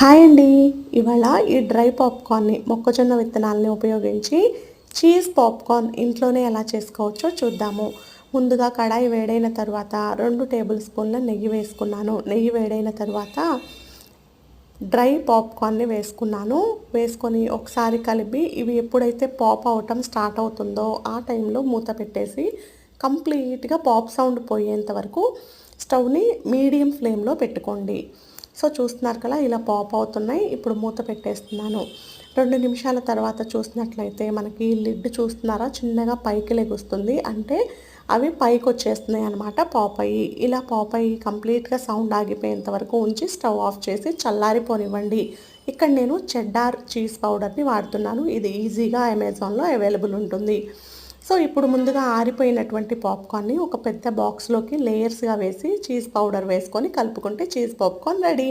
Hi అండి. ఇవాళ ఈ డ్రై పాప్‌కార్న్‌ని మొక్కజొన్న విత్తనాలని ఉపయోగించి చీజ్ పాప్‌కార్న్ ఇంట్లోనే ఎలా చేసుకోవచ్చో చూద్దాము. ముందుగా కడాయి వేడైన తర్వాత 2 టేబుల్ స్పూన్ల నెయ్యి వేసుకున్నాను. నెయ్యి వేడైన తర్వాత డ్రై పాప్‌కార్న్‌ని వేసుకున్నాను. వేసుకొని ఒకసారి కలిపి ఇవి ఎప్పుడైతే పాప్ అవ్వటం స్టార్ట్ అవుతుందో ఆ టైంలో మూత పెట్టేసి కంప్లీట్‌గా పాప్ సౌండ్ పోయేంత వరకు స్టవ్‌ని మీడియం ఫ్లేమ్‌లో పెట్టుకోండి. సో చూస్తున్నారు కదా ఇలా పాప్ అవుతున్నాయి. ఇప్పుడు మూత పెట్టేస్తున్నాను. 2 నిమిషాల తర్వాత చూసినట్లయితే మనకి లిడ్ చూస్తున్నారా చిన్నగా పైకి లెగుస్తుంది. అంటే అవి పైకొచ్చేస్తున్నాయి అనమాట పాప్ అయ్యి. ఇలా పాప్ అయ్యి కంప్లీట్‌గా సౌండ్ ఆగిపోయేంత వరకు ఉంచి స్టవ్ ఆఫ్ చేసి చల్లారిపోనివ్వండి. ఇక్కడ నేను చెడ్డార్ చీజ్ పౌడర్‌ని వాడుతున్నాను. ఇది ఈజీగా అమెజాన్‌లో అవైలబుల్ ఉంటుంది. సో ఇప్పుడు ముందుగా ఆరిపోయినటువంటి పాప్‌కార్న్‌ని ఒక పెద్ద బాక్స్‌లోకి లేయర్స్‌గా వేసి చీజ్ పౌడర్ వేసుకొని కలుపుకుంటే చీజ్ పాప్‌కార్న్ రెడీ.